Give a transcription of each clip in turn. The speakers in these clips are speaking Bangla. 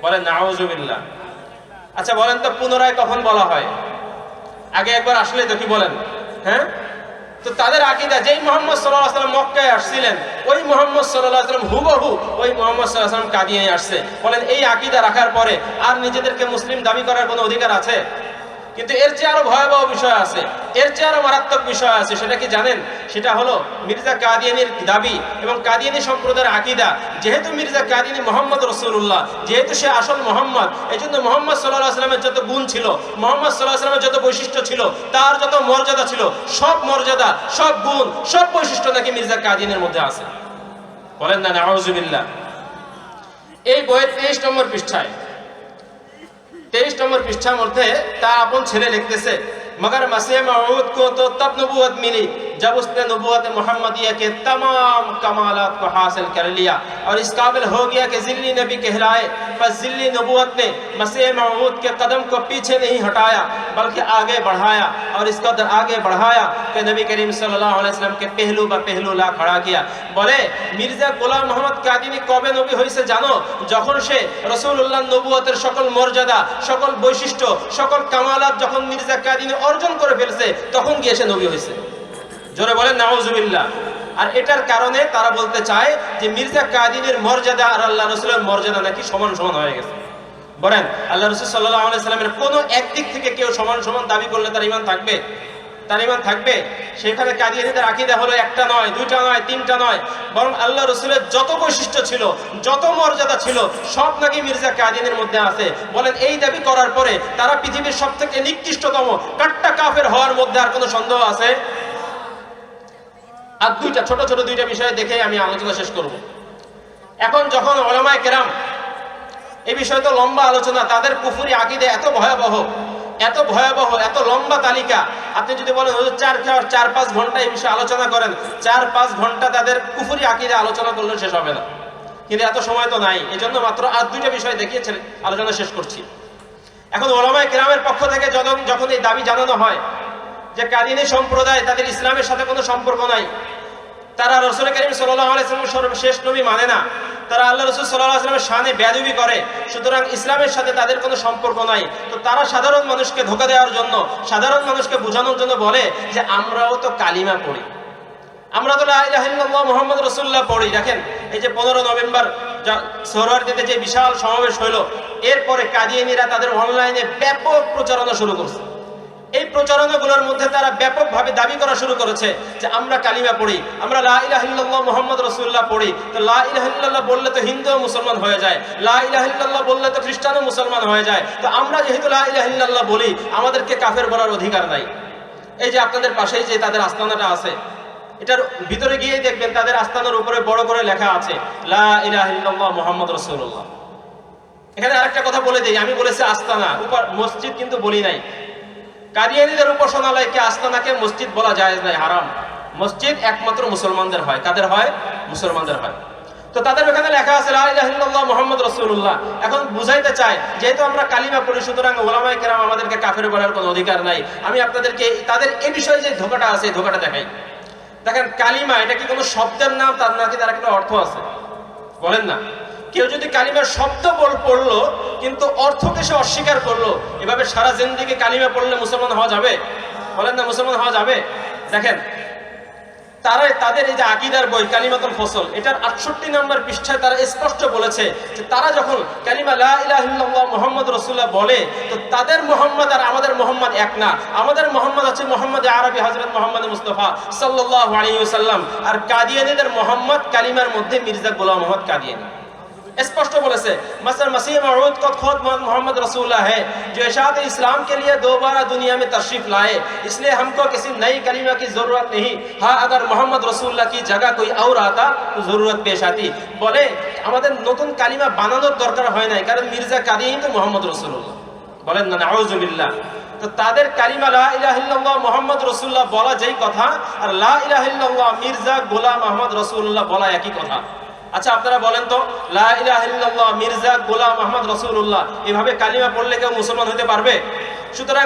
বলেন নাউজুবিল্লাহ। আচ্ছা বলেন তো পুনরায় কখন বলা হয়? আগে একবার আসলে তো কি বলেন? হ্যাঁ, তো তাদের আকীদা যেই মুহাম্মদ সাল্লাল্লাহু আলাইহি ওয়াসাল্লাম মক্কায় আসছিলেন ওই মুহাম্মদ সাল্লাল্লাহু আলাইহি ওয়াসাল্লাম হুবহু ওই মুহাম্মদ সাল্লাল্লাহু আলাইহি ওয়াসাল্লাম কাদিয়ানে আসছে। বলেন এই আকীদা রাখার পরে আর নিজেদেরকে মুসলিম দাবি করার কোনো অধিকার আছে? কিন্তু এর চেয়ে আরো ভয়াবহ বিষয় আছে, এর চেয়ে আরো মারাত্মক বিষয় আছে। সেটা কি জানেন? সেটা হলো মির্জা কাদিয়ানীর দাবি এবং কাদিয়ানী সম্প্রদায়ের আকীদা। যেহেতু মির্জা কাদিয়ানী মুহাম্মদ রাসূলুল্লাহ, যেহেতু সে আসল মুহাম্মদ, এজন্য মুহাম্মদ সাল্লাল্লাহু আলাইহি ওয়াসাল্লামের যত গুণ ছিল, মুহাম্মদ সাল্লাল্লাহু আলাইহি ওয়াসাল্লামের যত বৈশিষ্ট্য ছিল, তার যত মর্যাদা ছিল, সব মর্যাদা, সব গুণ, সব বৈশিষ্ট্য নাকি মির্জা কাদিয়ানীর মধ্যে আছে। বলেন না নাউজুবিল্লাহ। এই বইয়ের 23 নম্বর পৃষ্ঠায় 23 নম্বর পৃষ্ঠার মধ্যে তার আপন ছেলে লিখতেছে, मगर मसीह मऊद को तो तब नबूवत मिली जब उसने नबूवत मुहम्मदिया के तमाम कमालात को हासिल कर लिया और इस काबिल हो गया कि जिल्ली नबी कहलाए। पर जिल्ली नबूवत ने मसीह मऊद के कदम को पीछे नहीं हटाया बल्कि आगे बढ़ाया और इस कदर आगे बढ़ाया कि नबी करीम सल्लल्लाहु अलैहि वसल्लम के पहलू पर पहलू ला खड़ा किया। বলে মির্জা গোলাম মোহাম্মদ কাদিয়ানী কবে নবী হয়েছে জানো? যখন সে রাসূলুল্লাহ নবুয়তের সকল মর্যাদা, সকল বৈশিষ্ট্য, সকল কামালাত যখন মির্জা কাদিয়ানী অর্জন করে ফেলছে তখন গিয়ে সে নবী হয়েছে। জোরে বলেন নাউজুবিল্লাহ। আর এটার কারণে তারা বলতে চায় যে মির্জা কাদিয়ানীর মর্যাদা আর আল্লাহ রাসূলের মর্যাদা নাকি সমান সমান হয়ে গেছে। বলেন আল্লাহ রাসূল সাল্লাল্লাহু আলাইহি সাল্লামের কোনো একদিক থেকে কেউ সমান সমান দাবি করলে তার ঈমান থাকবে? তার ঈমান থাকবে? সেখানে কাদিয়ানীদের আকীদা হলো একটা নয়, দুইটা নয়, তিনটা নয়, বরং আল্লাহ রাসূলের যত বৈশিষ্ট্য ছিল, যত মর্যাদা ছিল, সব নাকি মির্জা কাদিয়ানীর মধ্যে আছে। বলেন এই দাবি করার পরে তারা পৃথিবীর সবথেকে নিকৃষ্টতম কাট্টা কাফের হওয়ার মধ্যে আর কোনো সন্দেহ আছে? আর দুইটা ছোট ছোট দুইটা বিষয় দেখে আমি আলোচনা শেষ করব। এখন যখন উলামায়ে কেরাম, এই বিষয় তো লম্বা আলোচনা, তাদের কুফরি আকীদা এত ভয়াবহ, এত ভয়াবহ, এত লম্বা তালিকা। আপনি যদি বলেন হুজুর 4-5 ঘন্টা এই বিষয়ে আলোচনা করেন, 4-5 ঘন্টা তাদের কুফরি আকীদা আলোচনা করলে শেষ হবে না। কিন্তু এত সময় তো নাই, এই জন্য মাত্র আর দুইটা বিষয় দেখিয়ে আলোচনা শেষ করছি। এখন উলামায়ে কেরামের পক্ষ থেকে যখন এই দাবি জানানো হয় যে কাদিয়ানী সম্প্রদায় তাদের ইসলামের সাথে কোনো সম্পর্ক নাই, তারা রাসূল করিম সাল্লাল্লাহু আলাইহি ওয়াসাল্লাম সর্বশেষ নবী মানে না, তারা আল্লাহ রাসূল সাল্লাল্লাহু আলাইহি ওয়াসাল্লামের শানে বেয়াদবি করে, সুতরাং ইসলামের সাথে তাদের কোনো সম্পর্ক নাই, তো তারা সাধারণ মানুষকে ধোঁকা দেওয়ার জন্য, সাধারণ মানুষকে বোঝানোর জন্য বলে যে আমরাও তো কালিমা পড়ি, আমরা তো লা ইলাহা ইল্লাল্লাহ মুহাম্মদ রাসূলুল্লাহ পড়ি। দেখেন এই যে 15 নভেম্বর সোহরাওয়ার্দীতে যে বিশাল সমাবেশ হলো, এরপরে কাদিয়ানীরা তাদের অনলাইনে ব্যাপক প্রচারণা শুরু করছে। এই প্রচারণাগুলোর মধ্যে তারা ব্যাপকভাবে দাবি করা শুরু করেছে যে আমরা কালিমা পড়ি, আমরা লা ইলাহা ইল্লাল্লাহ মুহাম্মদ রাসূলুল্লাহ পড়ি। তো লা ইলাহা ইল্লাল্লাহ বললে তো হিন্দু ও মুসলমান হয়ে যায়, লা ইলাহা ইল্লাল্লাহ বললে তো খ্রিস্টান ও মুসলমান হয়ে যায়, তো আমরা যেহেতু লা ইলাহা ইল্লাল্লাহ বলি আমাদেরকে কাফের বলার অধিকার নাই। এই যে আপনাদের পাশেই যে তাদের আস্তানাটা আছে, এটার ভিতরে গিয়ে দেখবেন তাদের আস্তানার উপরে বড় করে লেখা আছে লা ইলাহা ইল্লাল্লাহ মুহাম্মদ রাসূলুল্লাহ। এখানে আরেকটা কথা বলে দেই, আমি বলেছি আস্তানা, উপর মসজিদ কিন্তু বলি নাই। কাদিয়ানীদের উপাসনালয়কে আস্তানাকে মসজিদ বলা জায়েজ নাই, হারাম। মসজিদ একমাত্র মুসলমানদের হয়। কাদের হয়? মুসলমানদের হয়। তো তাদের ওখানে লেখা আছে লা ইলাহা ইল্লাল্লাহ মুহাম্মদ রাসূলুল্লাহ। এখন বুঝাইতে চায় যেহেতু আমরা কালিমা পড়ি সুতরাং উলামায়ে কেরাম আমাদেরকে কাফের বলার কোনো অধিকার নাই। আমি আপনাদেরকে তাদের এই বিষয়ে যে ধোঁকাটা আছে ধোঁকাটা দেখাই। দেখেন কালিমা এটা কি কোনো শব্দের নাম? তার নাকি তার একটা অর্থ আছে? বলেন না। কেউ যদি কালিমার শব্দ পড়লো কিন্তু অর্থকে সে অস্বীকার করলো, এভাবে সারা জিন্দেগি কালিমা পড়লে মুসলমান হওয়া যাবে? বলেন না, মুসলমান হওয়া যাবে? দেখেন তাদের এই যে আকীদার বই কালিমাতুল ফসল, এটার 68 নম্বর পৃষ্ঠায় তারা স্পষ্ট বলেছে যে তারা যখন কালিমা লা ইলাহা ইল্লাল্লাহ মুহাম্মদ রাসূলুল্লাহ বলে, তো তাদের মুহাম্মদ আর আমাদের মুহাম্মদ এক না। আমাদের মুহাম্মদ আছে মুহাম্মদ আরবি হযরত মুহাম্মদ মুস্তাফা সাল্লাল্লাহু আলাইহি ওয়াসাল্লাম, আর কাদিয়ানীদের মুহাম্মদ কালিমার মধ্যে মির্জা গোলাম মোহাম্মদ কাদিয়ানী स्पष्ट बोले से मसर मसीह मऊद को खुद मोहम्मद रसूलुल्लाह है जो इशाअत इस्लाम के लिए दोबारा दुनिया में तशरीफ लाए, इसलिए हमको किसी नई कलीमा की जरूरत नहीं। हाँ, अगर मोहम्मद रसूलुल्लाह की जगह कोई और आता तो जरूरत पेश आती। बोले আমাদের নতুন কালিমা বানানোর দরকার হয় না, কারণ মির্জা কাদিয়ানী তো মোহাম্মদ রাসূলুল্লাহ। বলেন না নাউযুবিল্লাহ। তো তাদের কালিমা লা ইলাহা ইল্লাল্লাহ মুহাম্মদ রাসূলুল্লাহ বলা যেই কথা, আর লা ইলাহা ইল্লাল্লাহ মির্জা গোলাম আহমদ রাসূলুল্লাহ বলা একই কথা। আচ্ছা আপনারা বলেন তো, লা ইলাহা ইল্লাল্লাহ মির্জা গোলাম আহমদ রাসূলুল্লাহ এভাবে কালিমা পড়লে কেউ মুসলমান হতে পারবে? সুতরাং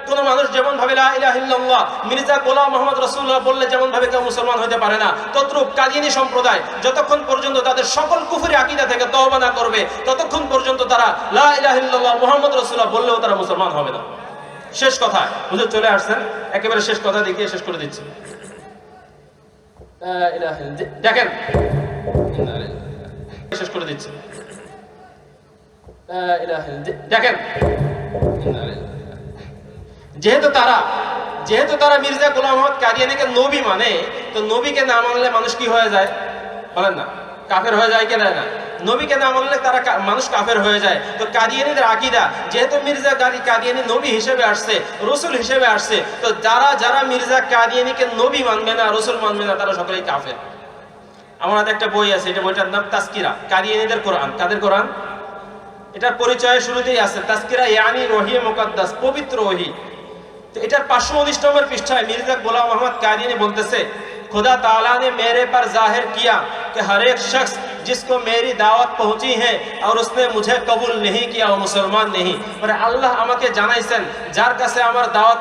কোন মানুষ যেমন ভাবে লা ইলাহা ইল্লাল্লাহ মির্জা গোলাম আহমদ রাসূলুল্লাহ বললে যেমন ভাবে কেউ মুসলমান হতে পারে না, তদ্রূপ কাদিয়ানী সম্প্রদায় যতক্ষণ পর্যন্ত তাদের সকল কুফরি আকীদা থেকে তওবা না করবে ততক্ষণ পর্যন্ত তারা তারা লা ইলাহা ইল্লাল্লাহ মুহাম্মদ রাসূলুল্লাহ বললেও তারা মুসলমান হবে না। শেষ কথা, হুজুর চলে আসছেন, একেবারে শেষ কথা দেখিয়ে শেষ করে দিচ্ছি। দেখেন, শেষ করে দিচ্ছি। দেখেন, যেহেতু তারা মির্জা গোলাম মোহাম্মদ কাদিয়ানীকে নবী মানে, তো নবীকে না মানলে মানুষ কি হয়ে যায় বলেন না? কাফের হয়ে যায় কেন না? নবীকে না মানলে তারা মানুষ কাফের হয়ে যায়। তো কাদিয়ানীদের আকীদা, যেহেতু মির্জা কাদিয়ানী নবী হিসেবে আসছে, রসুল হিসেবে আসছে, তো যারা মির্জা কাদিয়ানীকে নবী মানবে না, রসুল মানবে না, তারা সকলেই কাফের। আমার হাতে একটা বই আছে, এটা বইটার নাম তাজকিরা, কাদিয়ানীদের কোরআন। কাদের কোরআন? এটার পরিচয় শুরুতেই আছে তাজকিরা ইয়ানি রহি মুকাদ্দাস, পবিত্র ওহী। তো এটার 519 নম্বর পৃষ্ঠায় মির্জা গোলাম মোহাম্মদ কাদিয়ানী বলতেছে, खुदा ताला ने मेरे पर जाहिर किया कि हर एक शख्स जिसको मेरी दावत पहुंची है और उसने मुझे कबूल नहीं किया वो मुसलमान नहीं। মানে আল্লাহ আমাকে জানাইছেন যার কাছে আমার দাওয়াত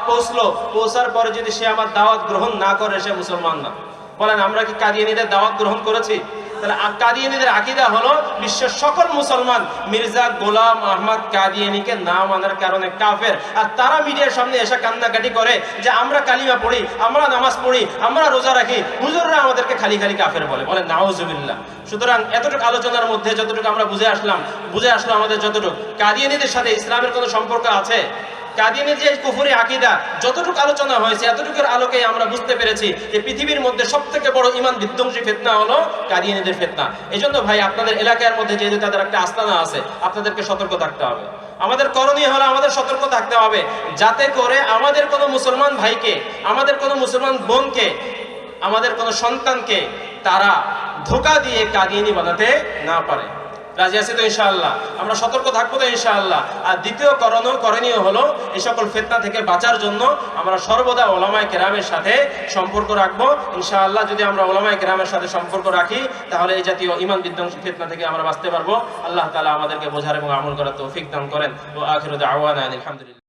পৌঁছার পরে যদি সে আমার দাওয়াত গ্রহণ না করে সে মুসলমান না। বলেন আমরা কি কাদিয়ানীদের দাওয়াত গ্রহণ করেছি? তাহলে কাদিয়ানীদের আকীদা হলো বিশ্বের সকল মুসলমান মির্জা গোলাম আহমদ কাদিয়ানীকে না মানার কারণে কাফের। আর তারা মিডিয়ার সামনে এসে কান্নাকাটি করে যে আমরা কালিমা পড়ি, আমরা নামাজ পড়ি, আমরা রোজা রাখি, হুজুররা আমাদেরকে খালি খালি কাফের বলে। বলেন নাউজুবিল্লাহ। সুতরাং এতটুকু আলোচনার মধ্যে যতটুকু আমরা বুঝে আসলো আমাদের যতটুকু কাদিয়ানীদের সাথে ইসলামের কোনো সম্পর্ক আছে? কাদিয়ানীর যে কুফরি আকীদা যতটুকু আলোচনা হয়েছে এতটুকুর আলোকে আমরা বুঝতে পেরেছি যে পৃথিবীর মধ্যে সবথেকে বড় ঈমান বিধ্বংসী ফিতনা হলো কাদিয়ানীদের ফিতনা। এজন্য ভাই আপনাদের এলাকার মধ্যে যেহেতু তাদের একটা আস্তানা আছে, আপনাদেরকে সতর্ক থাকতে হবে। আমাদের করণীয় হলো আমাদের সতর্ক থাকতে হবে যাতে করে আমাদের কোনো মুসলমান ভাইকে, আমাদের কোনো মুসলমান বোনকে, আমাদের কোনো সন্তানকে তারা ধোঁকা দিয়ে কাদিয়ানী বানাতে না পারে। রাজি আছে তো ইনশাআল্লাহ? আমরা সতর্ক থাকবো তো ইনশাআল্লাহ? আর দ্বিতীয় করণীয় হলো এই সকল ফিতনা থেকে বাঁচার জন্য আমরা সর্বদা উলামায়ে কেরামের সাথে সম্পর্ক রাখবো ইনশাআল্লাহ। যদি আমরা উলামায়ে কেরামের সাথে সম্পর্ক রাখি তাহলে এই জাতীয় ঈমান বিধ্বংসী ফিতনা থেকে আমরা বাঁচতে পারবো। আল্লাহ তাআলা আমাদেরকে বোঝার এবং আমল করার তৌফিক দান করেন। ওয়া আখিরু দাওয়ানা আলহামদুলিল্লাহ।